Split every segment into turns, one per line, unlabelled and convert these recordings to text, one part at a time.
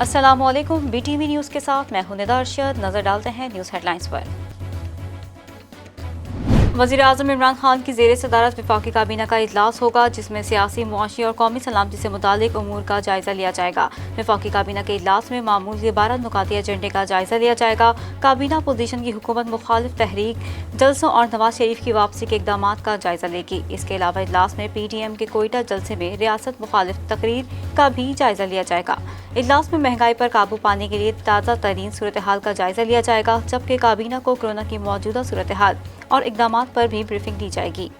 अस्सलामु अलैकुम। BTV news के साथ मैं हूं निदा अरशद। नजर डालते हैं न्यूज़ हेडलाइंस पर। वज़ीर-ए-आज़म इमरान खान की ज़ेर सदारत वफाकी काबीना का इजलास होगा, जिसमें सियासी, मुआशी और कौमी सलामती से मुतालिक उमूर का जायज़ा लिया जाएगा। वफाकी काबीना के इजलास में मामूल के 12 नुकाती एजेंडे का जायज़ा लिया जाएगा। काबीना अपोजिशन की हुकूमत मुखालिफ तहरीक, जलसों और नवाज शरीफ की वापसी के इकदाम का जायज़ा लेगी। इसके अलावा इजलास में PTM के कोयटा जलसे में रियासत मुखालिफ तकरीर का भी जायज़ा लिया जाएगा। इजलास में महंगाई पर काबू पाने के लिए ताज़ा तरीन सूरत हाल का जायज़ा लिया जाएगा, जबकि काबीना को कोरोना की मौजूदा सूरत हाल और इकदामात पर भी ब्रीफिंग दी जाएगी।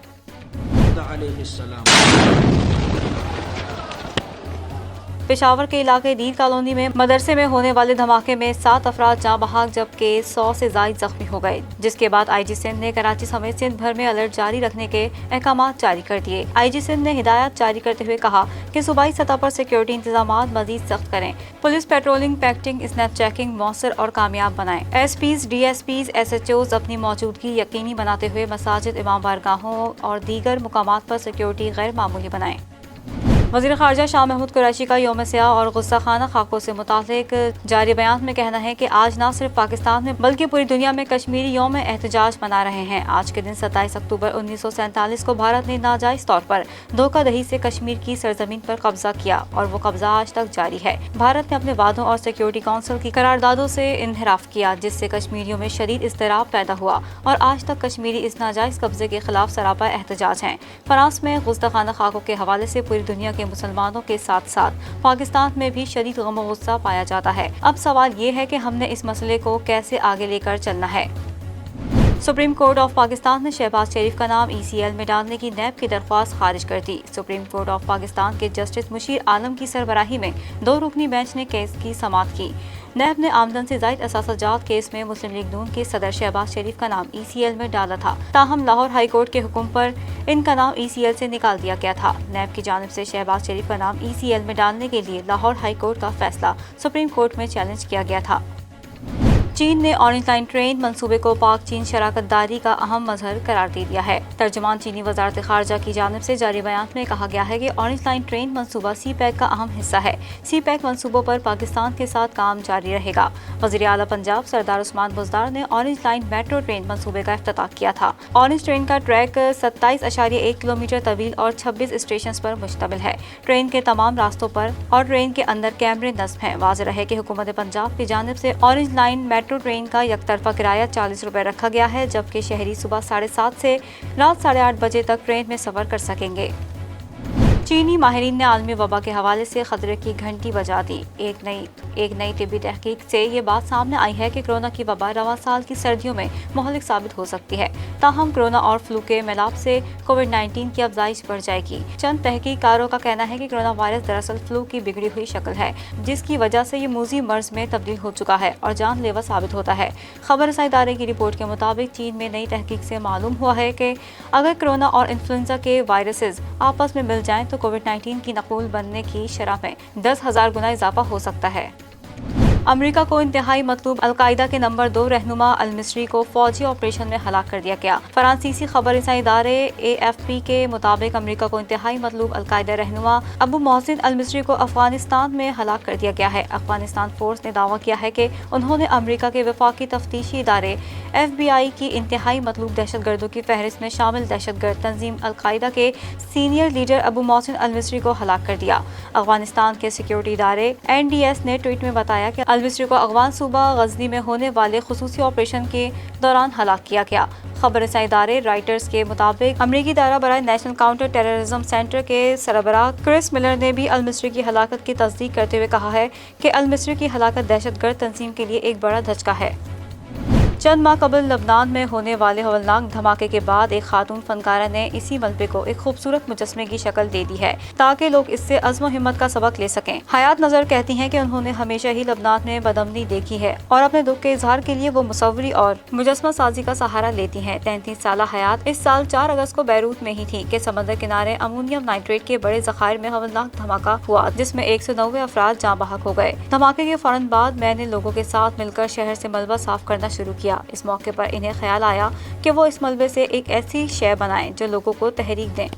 पेशावर के इलाके दीर कॉलोनी में मदरसे में होने वाले धमाके में 7 अफराद जाँ बहक, जबकि 100 से ज़ायद जख्मी हो गए, जिसके बाद IG सिंध ने कराची समेत सिंध भर में अलर्ट जारी रखने के अहकाम जारी कर दिए। IG सिंध ने हिदायत जारी करते हुए कहा कि सूबाई सतह पर सिक्योरिटी इंतजामात मजीद सख्त करें, पुलिस पेट्रोलिंग, पैक्टिंग, स्नैप चेकिंग मौसर और कामयाब बनाएं। SPs, DSPs, SHOs अपनी मौजूदगी यकीनी बनाते हुए मसाजिद, इमाम बारगाहों और दीगर मुकामात पर सिक्योरिटी गैर मामूली बनाएं। वज़ीर ख़ारजा शाह महमूद कुरैशी का यौम सियाह और गुस्साखाना खाकों से मुतालिक जारी बयान में कहना है कि आज न सिर्फ पाकिस्तान में बल्कि पूरी दुनिया में कश्मीरी यौम एहतजाज मना रहे हैं। आज के दिन 27 अक्टूबर 1947 को भारत ने नाजायज़ तौर पर धोखाधड़ी से कश्मीर की सरजमीन पर कब्जा किया और वो कब्जा आज तक जारी है। भारत ने अपने वादों और सिक्योरिटी काउंसिल की करारदादों से इन्हिराफ किया, जिससे कश्मीरियों में शदीद इज़्तिराब पैदा हुआ और आज तक कश्मीरी इस नाजायज़ कब्जे के खिलाफ सरापा एहतजाज हैं। फ्रांस में गुस्ताखाना खाकों के हवाले से पूरी दुनिया के मुसलमानों के साथ साथ पाकिस्तान में भी शदीद गम और गुस्सा पाया जाता है। अब सवाल ये है कि हमने इस मसले को कैसे आगे लेकर चलना है। सुप्रीम कोर्ट ऑफ पाकिस्तान ने शहबाज शरीफ का नाम ECL में डालने की नैब की दरख्वास्त खारिज कर दी। सुप्रीम कोर्ट ऑफ पाकिस्तान के जस्टिस मुशीर आलम की सरबराही में 2 रुकनी बेंच ने केस की समाअत की। नैब ने आमदन से ज़ायद असासाजात केस में मुस्लिम लीग नून के सदर शहबाज शरीफ का नाम ECL में डाला था, ताहम लाहौर हाई कोर्ट के हुक्म पर इनका नाम ECL से निकाल दिया गया था। नैब की जानिब से शहबाज शरीफ का नाम ECL में डालने के लिए लाहौर हाई कोर्ट का फैसला सुप्रीम कोर्ट में चैलेंज किया गया था। चीन ने ऑरेंज लाइन ट्रेन मंसूबे को पाक चीन शराकत दारी का अहम मजहर करार दे दिया है। तर्जुमान चीनी वजारत खारजा की जानिब से जारी बयान में कहा गया है कि ऑरेंज लाइन ट्रेन मंसूबा CPEC का अहम हिस्सा है। CPEC मंसूबों पर पाकिस्तान के साथ काम जारी रहेगा। वज़ीर आला पंजाब सरदार उस्मान बुज़दार ने ऑरेंज लाइन मेट्रो ट्रेन मंसूबे का इफ्तिताह किया था। ऑरेंज ट्रेन का ट्रैक 27.1 किलोमीटर तवील और 26 स्टेशन पर मुश्तमिल है। ट्रेन के तमाम रास्तों पर और ट्रेन के अंदर कैमरे नस्ब हैं। वाज़ेह रहे कि हुकूमत पंजाब की जानिब से ऑरेंज लाइन मेट्रो ट्रेन का यकतरफा किराया 40 रुपए रखा गया है, जबकि शहरी सुबह 7:30 से रात 8:30 बजे तक ट्रेन में सफर कर सकेंगे। चीनी माहिरीन ने आलमी वबा के हवाले से खतरे की घंटी बजा दी। एक नई तिब्बी तहकीक से ये बात सामने आई है कि कोरोना की वबा रवां साल की सर्दियों में मुहलिक साबित हो सकती है। ताहम कोरोना और फ्लू के मिलाप से कोविड-19 की अफजाइश बढ़ जाएगी। चंद तहकीकारों का कहना है कि कोरोना वायरस दरअसल फ्लू की बिगड़ी हुई शक्ल है, जिसकी वजह से ये मूजी मर्ज में तब्दील हो चुका है और जानलेवा साबित होता है। खबर रसाई इदारे की रिपोर्ट के मुताबिक चीन में नई तहकीक से मालूम हुआ है कि अगर कोरोना और इन्फ्लुएंजा के वायरसेस आपस में मिल जाएं तो कोविड-19 की नकूल बनने की शरह में 10,000 गुना इजाफा हो सकता है। अमेरिका को इंतहाई मतलूब अलकायदा के नंबर 2 रहनुमा अल-मिस्री को फौजी ऑपरेशन में हलाक कर दिया गया। फ्रांसीसी खबर रसाई इदारे AFP के मुताबिक अमेरिका को इंतहाई मतलूब अलकायदा रहनुमा अबू मोहसिन अल-मिस्री को अफगानिस्तान में हलाक कर दिया गया है। अफगानिस्तान फोर्स ने दावा किया है कि उन्होंने अमेरिका के वफाकी तफ्तीशी इदारे FBI की इंतहाई मतलूब दहशतगर्दों की फहरिस्त में शामिल दहशतगर्द तंजीम अलकायदा के सीनियर लीडर अबू मोहसिन अल-मिस्री को हलाक कर दिया। अफगानिस्तान के सिक्योरिटी इदारे NDS ने ट्वीट में बताया कि अल-मिस्री को अफगान सूबा गजनी में होने वाले खुसूसी ऑपरेशन के दौरान हलाक किया गया। खबर रसाई इदारे राइटर्स के मुताबिक अमरीकी इदारा बराए नेशनल काउंटर टेररिज्म सेंटर के सरबराह क्रिस मिलर ने भी अल-मिस्री की हलाकत की तस्दीक करते हुए कहा है कि अल-मिस्री की हलाकत दहशतगर्द तंजीम के लिए एक बड़ा धचका है। चंद माह कबल लबनान में होने वाले हौलनाक धमाके के बाद एक खातून फनकारा ने इसी मलबे को एक खूबसूरत मुजस्मे की शक्ल दे दी है ताकि लोग इससे अज़्म हिम्मत का सबक ले सकें। हयात नजर कहती हैं कि उन्होंने हमेशा ही लबनान में बदअमनी देखी है और अपने दुख के इजहार के लिए वो मुसव्वरी और मुजस्मा साजी का सहारा लेती हैं। 33 साला हयात इस साल 4 अगस्त को बैरूत में ही थी कि समंदर किनारे अमोनियम नाइट्रेट के बड़े जखायर में हौलनाक धमाका हुआ, जिसमें 190 अफराद जाँ बहक हो गए। धमाके के फौरन बाद मैंने लोगों के साथ मिलकर शहर से मलबा साफ करना शुरू किया। इस मौके पर इन्हें ख्याल आया कि वो इस मलबे से एक ऐसी शय बनाएं जो लोगों को तहरीक दें।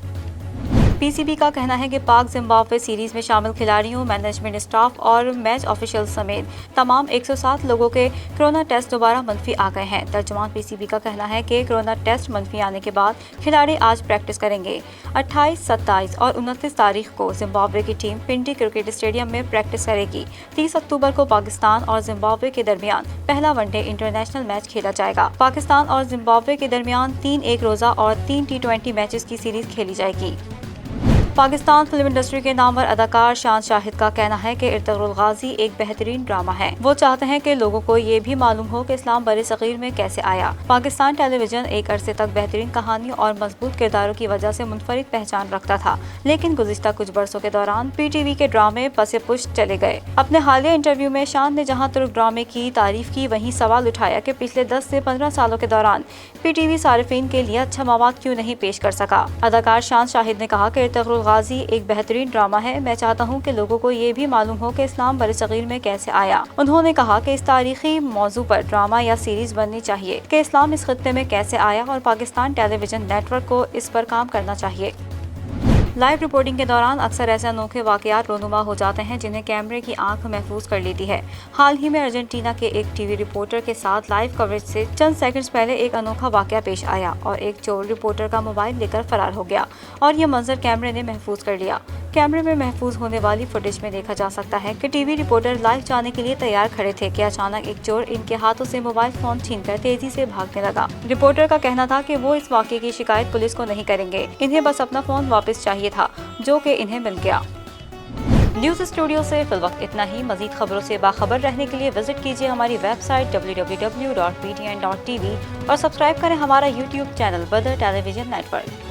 PCB का कहना है कि पाक जिम्बाब्वे सीरीज में शामिल खिलाड़ियों, मैनेजमेंट स्टाफ और मैच ऑफिशियल समेत तमाम 107 लोगों के कोरोना टेस्ट दोबारा मंफी आ गए हैं। तर्जुमान PCB का कहना है कि कोरोना टेस्ट मंफी आने के बाद खिलाड़ी आज प्रैक्टिस करेंगे। 28, 27 और 29 तारीख को जिम्बाब्वे की टीम पिंडी क्रिकेट स्टेडियम में प्रैक्टिस करेगी। 30 अक्टूबर को पाकिस्तान और जिम्बाब्वे के दरमियान पहला वनडे इंटरनेशनल मैच खेला जाएगा। पाकिस्तान और जिम्बाब्वे के दरमियान 3 एक रोजा और 3 T20 मैचेस की सीरीज खेली जाएगी। पाकिस्तान फिल्म इंडस्ट्री के नामवर अदाकार शान शाहिद का कहना है कि इर्तुगरुल गाजी एक बेहतरीन ड्रामा है। वो चाहते हैं कि लोगों को ये भी मालूम हो कि इस्लाम बरे-सगीर में कैसे आया। पाकिस्तान टेलीविजन एक अरसे तक बेहतरीन कहानी और मजबूत किरदारों की वजह से मुनफरिद पहचान रखता था, लेकिन गुज़िश्ता कुछ बरसों के दौरान PTV के ड्रामे पसे पुश चले गए। अपने हालिया इंटरव्यू में शान ने जहां तुर्क ड्रामे की तारीफ की, वहीं सवाल उठाया कि पिछले 10 से 15 सालों के दौरान PTV सारिफीन के लिए अच्छा मवाद क्यों नहीं पेश कर सका। अदाकार शान शाहिद ने कहा कि इर्तुगरुल गाजी एक बेहतरीन ड्रामा है। मैं चाहता हूं कि लोगों को ये भी मालूम हो कि इस्लाम बरे-सगीर में कैसे आया। उन्होंने कहा कि इस तारीखी मौजू पर ड्रामा या सीरीज बननी चाहिए कि इस्लाम इस खित्ते में कैसे आया और पाकिस्तान टेलीविजन नेटवर्क को इस पर काम करना चाहिए। लाइव रिपोर्टिंग के दौरान अक्सर ऐसे अनोखे वाकयात रोनुमा हो जाते हैं जिन्हें कैमरे की आंख महफूज कर लेती है। हाल ही में अर्जेंटीना के एक टीवी रिपोर्टर के साथ लाइव कवरेज से चंद सेकंड्स पहले एक अनोखा वाकया पेश आया और एक चोर रिपोर्टर का मोबाइल लेकर फरार हो गया और ये मंजर कैमरे ने महफूज कर लिया। कैमरे में महफूज होने वाली फुटेज में देखा जा सकता है कि टीवी रिपोर्टर लाइव जाने के लिए तैयार खड़े थे कि अचानक एक चोर इनके हाथों से मोबाइल फोन छीनकर तेजी से भागने लगा। रिपोर्टर का कहना था कि वो इस वाकये की शिकायत पुलिस को नहीं करेंगे, इन्हें बस अपना फोन वापस चाहिए था, जो कि इन्हें मिल गया। न्यूज़ स्टूडियो से फिलवक्त इतना ही। मजीद खबरों से बाखबर रहने के लिए विजिट कीजिए हमारी वेबसाइट www.btn.tv और सब्सक्राइब करें हमारा YouTube चैनल बदर टेलीविजन नेटवर्क।